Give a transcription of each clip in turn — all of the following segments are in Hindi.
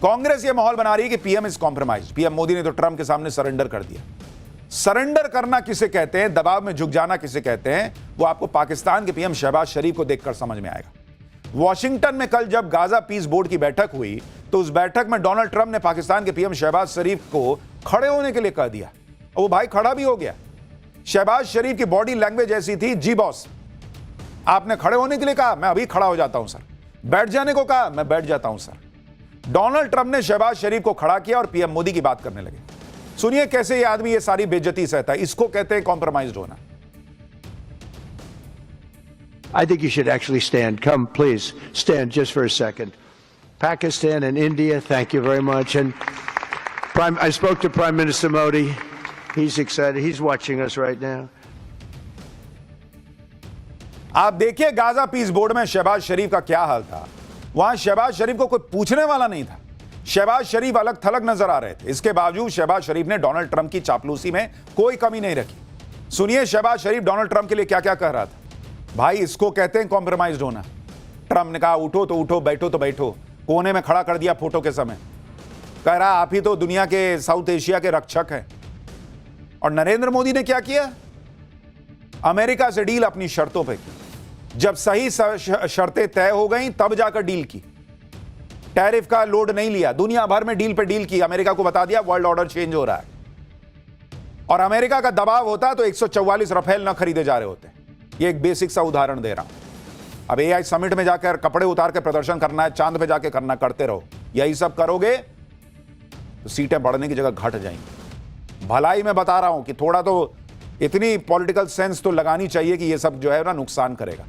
कांग्रेस ये माहौल बना रही है कि PM is compromise. PM Modi ने तो ट्रंप के सामने सरेंडर कर दिया। सरेंडर करना किसे कहते हैं, दबाव में झुक जाना किसे कहते हैं, वो आपको पाकिस्तान के पीएम शहबाज शरीफ को देखकर समझ में आएगा। वॉशिंगटन में कल जब गाजा पीस बोर्ड की बैठक हुई तो उस बैठक में डोनाल्ड ट्रंप ने पाकिस्तान के पीएम शहबाज शरीफ को खड़े होने के लिए कह दिया और वो भाई खड़ा भी हो गया। शहबाज शरीफ की बॉडी लैंग्वेज ऐसी थी, जी बॉस, आपने खड़े होने के लिए कहा, मैं अभी खड़ा हो जाता हूं सर। बैठ जाने को कहा, मैं बैठ जाता हूं सर। डोनाल्ड ट्रंप ने शहबाज शरीफ को खड़ा किया और पीएम मोदी की बात करने लगे। सुनिए कैसे ये आदमी ये सारी बेइज्जती सहता है। इसको कहते हैं कॉम्प्रोमाइज्ड होना। I think you should actually stand. Come, please, stand just for a second. Pakistan and India, thank you very much. And I spoke to Prime Minister Modi. He's excited. He's watching us right now. आप देखिए गाजा पीस बोर्ड में शहबाज शरीफ का क्या हाल था। वहां शहबाज शरीफ को कोई पूछने वाला नहीं था। शहबाज शरीफ अलग थलग नजर आ रहे थे। इसके बावजूद शहबाज शरीफ ने डोनाल्ड ट्रंप की चापलूसी में कोई कमी नहीं रखी। सुनिए शहबाज शरीफ डोनाल्ड ट्रंप के लिए क्या क्या कह रहा था। भाई इसको कहते हैं कॉम्प्रोमाइज्ड होना। ट्रंप ने कहा उठो तो उठो, बैठो तो बैठो। कोने में खड़ा कर दिया फोटो के समय। कह रहा आप ही तो दुनिया के साउथ एशिया के रक्षक हैं। और नरेंद्र मोदी ने क्या किया, अमेरिका से डील अपनी शर्तों पे की। जब सही शर्तें तय हो गई तब जाकर डील की। टैरिफ का लोड नहीं लिया, दुनिया भर में डील पे डील की। अमेरिका को बता दिया वर्ल्ड ऑर्डर चेंज हो रहा है। और अमेरिका का दबाव होता तो 144 रफेल ना खरीदे जा रहे होते। ये एक बेसिक सा उदाहरण दे रहा हूं। अब एआई समिट में जाकर कपड़े उतार के प्रदर्शन करना है, चांद पे जाके करना, करते रहो। यही सब करोगे तो सीटें बढ़ने की जगह घट जाएंगी। भलाई में बता रहा हूं कि थोड़ा तो इतनी पॉलिटिकल सेंस तो लगानी चाहिए कि ये सब जो है ना नुकसान करेगा।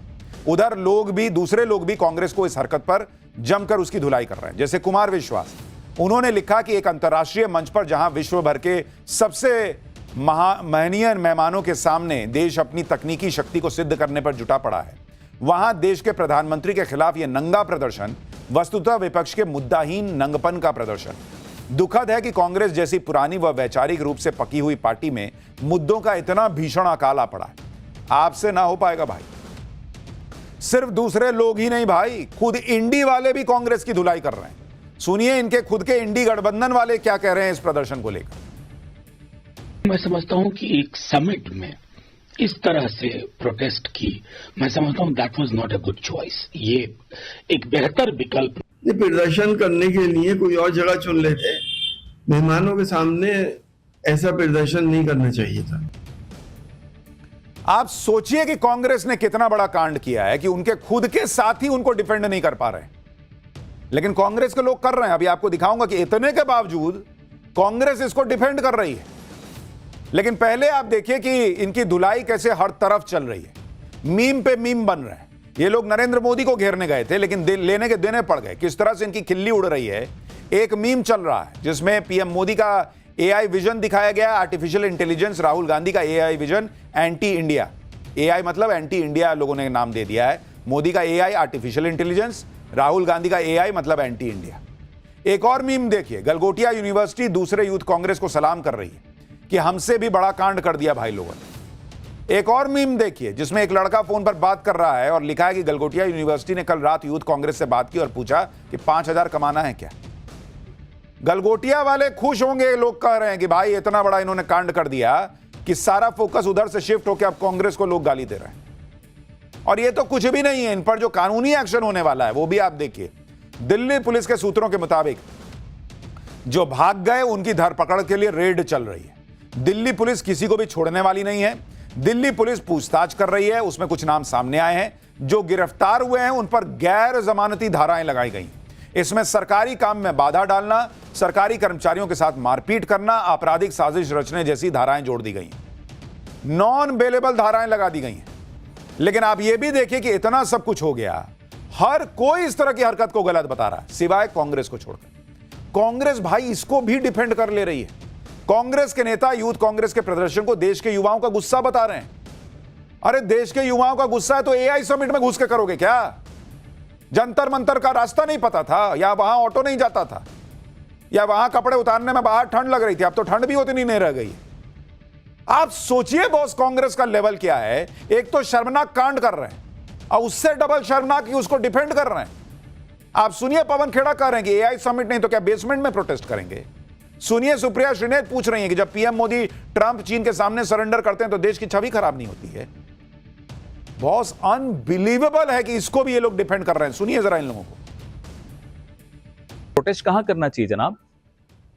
उधर लोग भी, दूसरे लोग भी कांग्रेस को इस हरकत पर जमकर उसकी धुलाई कर रहे हैं। जैसे कुमार विश्वास, उन्होंने लिखा कि एक अंतर्राष्ट्रीय मंच पर जहां विश्व भर के सबसे महनीय मेहमानों के सामने देश अपनी तकनीकी शक्ति को सिद्ध करने पर जुटा पड़ा है, वहां देश के प्रधानमंत्री के खिलाफ यह नंगा प्रदर्शन वस्तुतः विपक्ष के मुद्दाहीन नंगपन का प्रदर्शन। दुखद है कि कांग्रेस जैसी पुरानी व वैचारिक रूप से पकी हुई पार्टी में मुद्दों का इतना भीषण अकाल आ पड़ा है। आपसे ना हो पाएगा भाई। सिर्फ दूसरे लोग ही नहीं भाई, खुद इंडी वाले भी कांग्रेस की धुलाई कर रहे हैं। सुनिए इनके खुद के इंडी गठबंधन वाले क्या कह रहे हैं इस प्रदर्शन को लेकर। मैं समझता हूं कि एक समिट में इस तरह से प्रोटेस्ट की, मैं समझता हूं that was not a good choice. ये एक बेहतर विकल्प। ये प्रदर्शन करने के लिए कोई और जगह चुन लेते। मेहमानों के सामने ऐसा प्रदर्शन नहीं करना चाहिए था। आप सोचिए कि कांग्रेस ने कितना बड़ा कांड किया है कि उनके खुद के साथी उनको डिफेंड नहीं कर पा रहे, लेकिन कांग्रेस के लोग कर रहे हैं। अभी आपको दिखाऊंगा कि इतने के बावजूद कांग्रेस इसको डिफेंड कर रही है। लेकिन पहले आप देखिए कि इनकी धुलाई कैसे हर तरफ चल रही है। मीम पे मीम बन रहे हैं। ये लोग नरेंद्र मोदी को घेरने गए थे लेकिन लेने के देने पड़ गए। किस तरह से इनकी खिल्ली उड़ रही है। एक मीम चल रहा है जिसमें पीएम मोदी का एआई विजन दिखाया गया, आर्टिफिशियल इंटेलिजेंस, राहुल गांधी का AI vision anti India. AI मतलब एंटी इंडिया लोगों ने नाम दे दिया है। मोदी का AI artificial intelligence, Rahul Gandhi का एआई मतलब एंटी इंडिया। एक और मीम देखिए, गलगोटिया यूनिवर्सिटी दूसरे यूथ कांग्रेस को सलाम कर रही है कि हमसे भी बड़ा कांड कर दिया भाई लोगों ने। एक और मीम देखिए जिसमें एक लड़का फोन पर बात कर रहा है और लिखा है कि गलगोटिया यूनिवर्सिटी ने कल रात यूथ कांग्रेस से बात की और पूछा कि 5,000 कमाना है क्या। गलगोटिया वाले खुश होंगे, लोग कह रहे हैं कि भाई इतना बड़ा इन्होंने कांड कर दिया कि सारा फोकस उधर से शिफ्ट होकर अब कांग्रेस को लोग गाली दे रहे हैं। और ये तो कुछ भी नहीं है, इन पर जो कानूनी एक्शन होने वाला है वो भी आप देखिए। दिल्ली पुलिस के सूत्रों के मुताबिक जो भाग गए उनकी धरपकड़ के लिए रेड चल रही है। दिल्ली पुलिस किसी को भी छोड़ने वाली नहीं है। दिल्ली पुलिस पूछताछ कर रही है। उसमें कुछ नाम सामने आए हैं। जो गिरफ्तार हुए हैं उन पर गैर जमानती धाराएं लगाई गई। इसमें सरकारी काम में बाधा डालना, सरकारी कर्मचारियों के साथ मारपीट करना, आपराधिक साजिश रचने जैसी धाराएं जोड़ दी गई। नॉन बेलेबल धाराएं लगा दी गई हैं। लेकिन आप यह भी देखिए कि इतना सब कुछ हो गया, हर कोई इस तरह की हरकत को गलत बता रहा है सिवाय कांग्रेस को छोड़कर। कांग्रेस भाई इसको भी डिफेंड कर ले रही है। कांग्रेस के नेता यूथ कांग्रेस के प्रदर्शन को देश के युवाओं का गुस्सा बता रहे हैं। अरे देश के युवाओं का गुस्सा है तो एआई समिट में घुस के करोगे क्या? जंतर मंतर का रास्ता नहीं पता था, या वहां ऑटो नहीं जाता था, या वहां कपड़े उतारने में बाहर ठंड लग रही थी। अब तो ठंड भी उतनी नहीं रह गई। आप सोचिए बॉस कांग्रेस का लेवल क्या है। एक तो शर्मनाक कांड कर रहे हैं और उससे डबल शर्मनाक कि उसको डिफेंड कर रहे हैं। आप सुनिए पवन खेड़ा कह रहे हैं कि एआई समिट नहीं तो क्या बेसमेंट में प्रोटेस्ट करेंगे। सुनिए सुप्रिया श्रीनेत पूछ रही है कि जब पीएम मोदी ट्रंप चीन के सामने सरेंडर करते हैं तो देश की छवि खराब नहीं होती है। बहुत अनबिलीवेबल है कि इसको भी ये लोग डिफेंड कर रहे हैं। सुनिए जरा इन लोगों को। प्रोटेस्ट कहां करना चाहिए जनाब?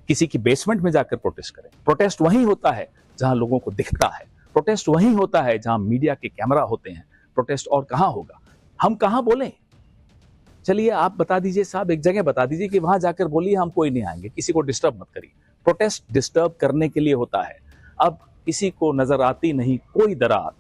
किसी की बेसमेंट में जाकर प्रोटेस्ट करें। प्रोटेस्ट वहीं होता है जहां लोगों को दिखता है। प्रोटेस्ट वहीं होता है जहां मीडिया के कैमरा होते हैं। प्रोटेस्ट और कहां होगा? हम कहां बोलें? चलिए आप बता दीजिए साहब, एक जगह बता दीजिए कि वहां जाकर बोलिए हम कोई नहीं आएंगे, किसी को डिस्टर्ब मत करिए। प्रोटेस्ट डिस्टर्ब करने के लिए होता है। अब किसी को नजर आती नहीं कोई दरार,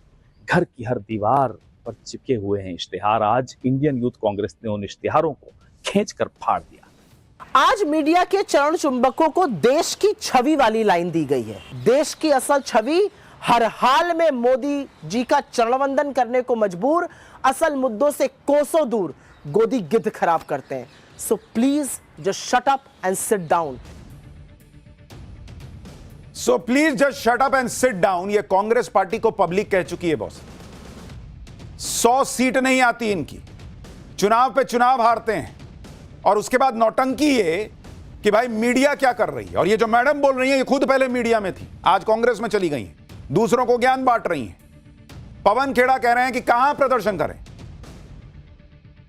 घर की हर दीवार पर चिपके हुए हैं इश्तिहार। आज इंडियन यूथ कांग्रेस ने उन इश्तिहारों को खींचकर फाड़ दिया। आज मीडिया के चरण चुंबकों को देश की छवि वाली लाइन दी गई है। देश की असल छवि हर हाल में मोदी जी का चरणवंदन करने को मजबूर, असल मुद्दों से कोसों दूर गोदी गिद्ध खराब करते हैं। So please just shut up and sit down. So please just shut up and sit down, ये कांग्रेस पार्टी को पब्लिक कह चुकी है बॉस। 100 सीट नहीं आती इनकी, चुनाव पे चुनाव हारते हैं और उसके बाद नौटंकी ये कि भाई मीडिया क्या कर रही है। और ये जो मैडम बोल रही है ये खुद पहले मीडिया में थी, आज कांग्रेस में चली गई हैं, दूसरों को ज्ञान बांट रही हैं। पवन खेड़ा कह रहे हैं कि कहां प्रदर्शन करें,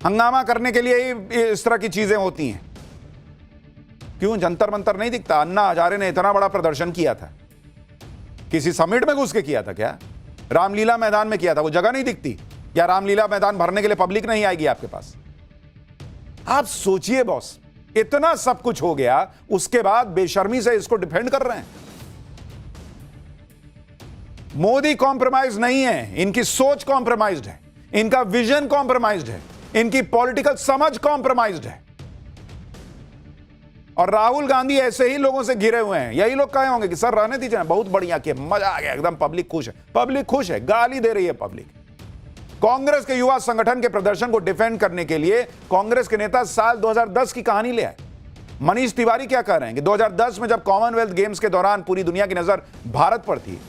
हंगामा करने के लिए ही इस तरह की चीजें होती हैं। क्यों जंतर मंतर नहीं दिखता? अन्ना हजारे ने इतना बड़ा प्रदर्शन किया था, किसी समिट में घुस के किया था क्या? रामलीला मैदान में किया था, वो जगह नहीं दिखती? या रामलीला मैदान भरने के लिए पब्लिक नहीं आएगी आपके पास? आप सोचिए बॉस, इतना सब कुछ हो गया, उसके बाद बेशर्मी से इसको डिफेंड कर रहे हैं। मोदी कॉम्प्रोमाइज नहीं है, इनकी सोच कॉम्प्रोमाइज्ड है, इनका विजन कॉम्प्रोमाइज्ड है, इनकी पॉलिटिकल समझ कॉम्प्रोमाइज्ड है। और राहुल गांधी ऐसे ही लोगों से घिरे हुए हैं। यही लोग कहे होंगे कि सर रहने दीजिए, बहुत बढ़िया किया, मजा आ गया, एकदम पब्लिक खुश है। पब्लिक खुश है, गाली दे रही है पब्लिक। कांग्रेस के युवा संगठन के प्रदर्शन को डिफेंड करने के लिए कांग्रेस के नेता साल 2010 की कहानी ले आए। मनीष तिवारी क्या कह रहे हैं कि 2010 में जब कॉमनवेल्थ गेम्स के दौरान पूरी दुनिया की नजर भारत पर थी,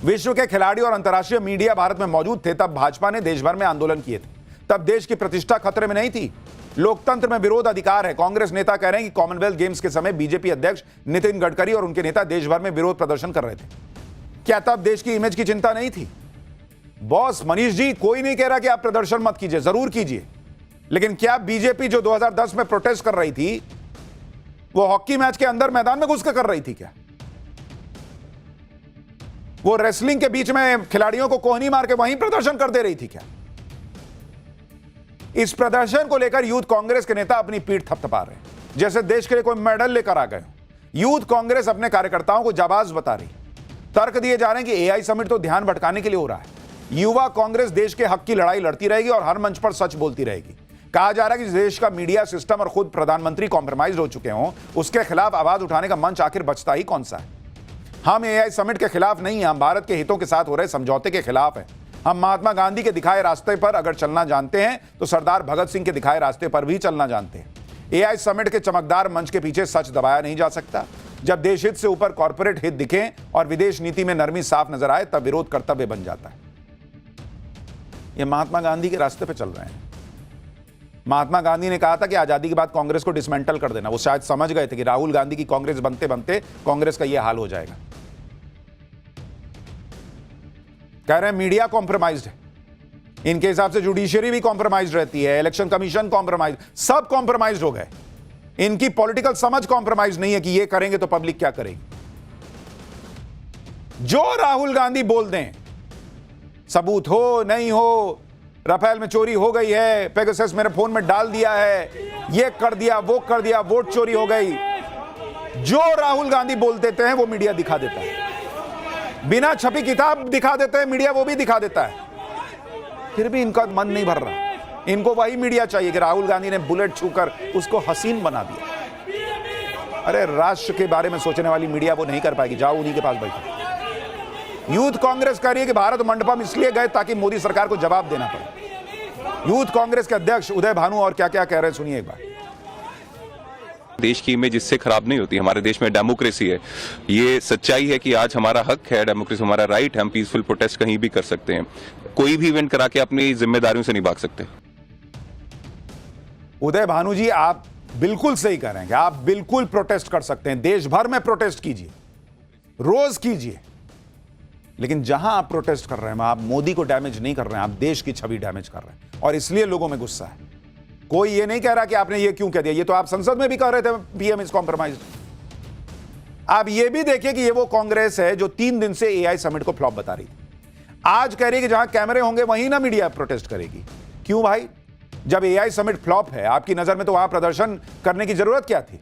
विश्व के खिलाड़ी और अंतर्राष्ट्रीय मीडिया भारत में मौजूद थे, तब भाजपा ने देश भर में आंदोलन किए थे। तब देश की प्रतिष्ठा खतरे में नहीं थी, लोकतंत्र में विरोध अधिकार है। कांग्रेस नेता कह रहे हैं कि कॉमनवेल्थ गेम्स के समय बीजेपी अध्यक्ष नितिन गडकरी और उनके नेता देश भर में विरोध प्रदर्शन कर रहे थे। क्या तब देश की इमेज की चिंता नहीं थी? बॉस मनीष जी, कोई नहीं कह रहा कि आप प्रदर्शन मत कीजिए, जरूर कीजिए, लेकिन क्या बीजेपी जो 2010 में प्रोटेस्ट कर रही थी वो हॉकी मैच के अंदर मैदान में घुस कर रही थी क्या? वो रेसलिंग के बीच में खिलाड़ियों को कोहनी मार के वहीं प्रदर्शन कर दे रही थी क्या? इस प्रदर्शन को लेकर यूथ कांग्रेस के नेता अपनी पीठ थपथपा रहे हैं जैसे देश के लिए कोई मेडल लेकर आ गए। यूथ कांग्रेस अपने कार्यकर्ताओं को जाबाज बता रही, तर्क दिए जा रहे हैं कि एआई समिट तो ध्यान भटकाने के लिए हो रहा है। युवा कांग्रेस देश के हक की लड़ाई लड़ती रहेगी और हर मंच पर सच बोलती रहेगी। कहा जा रहा है कि देश का मीडिया सिस्टम और खुद प्रधानमंत्री कॉम्प्रोमाइज हो चुके हों, उसके खिलाफ आवाज उठाने का मंच आखिर बचता ही कौन सा है? हम एआई समिट के खिलाफ नहीं है, हम भारत के हितों के साथ हो रहे समझौते के खिलाफ है। हम महात्मा गांधी के दिखाए रास्ते पर अगर चलना जानते हैं तो सरदार भगत सिंह के दिखाए रास्ते पर भी चलना जानते हैं। एआई समिट के चमकदार मंच के पीछे सच दबाया नहीं जा सकता। जब देश हित से ऊपर कॉर्पोरेट हित दिखे और विदेश नीति में नरमी साफ नजर आए, तब विरोध कर्तव्य बन जाता है। ये महात्मा गांधी के रास्ते पे चल रहे हैं। महात्मा गांधी ने कहा था कि आजादी के बाद कांग्रेस को डिसमेंटल कर देना। वो शायद समझ गए थे कि राहुल गांधी की कांग्रेस बनते बनते कांग्रेस का यह हाल हो जाएगा। कह रहे हैं मीडिया कॉम्प्रोमाइज्ड है, इनके हिसाब से जुडिशरी भी कॉम्प्रोमाइज रहती है, इलेक्शन कमीशन कॉम्प्रोमाइज, सब कॉम्प्रोमाइज हो गए। इनकी पॉलिटिकल समझ कॉम्प्रोमाइज नहीं है कि ये करेंगे तो पब्लिक क्या करेगी। जो राहुल गांधी बोल दें, सबूत हो नहीं हो, राफेल में चोरी हो गई है, पेगासस मेरे फोन में डाल दिया है, ये कर दिया, वो कर दिया, वोट चोरी हो गई, जो राहुल गांधी बोल देते हैं वो मीडिया दिखा देता है। बिना छपी किताब दिखा देते हैं मीडिया, वो भी दिखा देता है। फिर भी इनका मन नहीं भर रहा। इनको वही मीडिया चाहिए कि राहुल गांधी ने बुलेट छूकर उसको हसीन बना दिया। अरे राष्ट्र के बारे में सोचने वाली मीडिया वो नहीं कर पाएगी, जाओ उन्हीं के पास बैठो। यूथ कांग्रेस कह रही है कि भारत मंडपम इसलिए गए ताकि मोदी सरकार को जवाब देना पड़े। यूथ कांग्रेस के अध्यक्ष उदय भानु और क्या क्या कह रहे हैं, सुनिए एक बार। देश की इमेज इससे खराब नहीं होती। हमारे देश में डेमोक्रेसी है, ये सच्चाई है कि आज हमारा हक है, डेमोक्रेसी हमारा राइट है, हम पीसफुल प्रोटेस्ट कहीं भी कर सकते हैं, कोई भी इवेंट करा के अपनी जिम्मेदारियों से नहीं भाग सकते। उदय भानु जी, आप बिल्कुल सही करेंगे, आप बिल्कुल प्रोटेस्ट कर सकते हैं, देश भर में प्रोटेस्ट कीजिए, रोज कीजिए, लेकिन जहां आप प्रोटेस्ट कर रहे हैं आप मोदी को डैमेज नहीं कर रहे हैं, आप देश की छवि डैमेज कर रहे हैं, और इसलिए लोगों में गुस्सा है। कोई ये नहीं कह रहा कि आपने ये क्यों कह दिया, ये तो आप संसद में भी कह रहे थे पीएम इज कॉम्प्रोमाइज्ड। आप ये भी देखिए कि ये वो कांग्रेस है जो 3 दिन से एआई समिट को फ्लॉप बता रही थी, आज कह रही है कि जहां कैमरे होंगे वहीं ना मीडिया प्रोटेस्ट करेगी। क्यों भाई? जब एआई समिट फ्लॉप है आपकी नजर में, तो वहां प्रदर्शन करने की जरूरत क्या थी?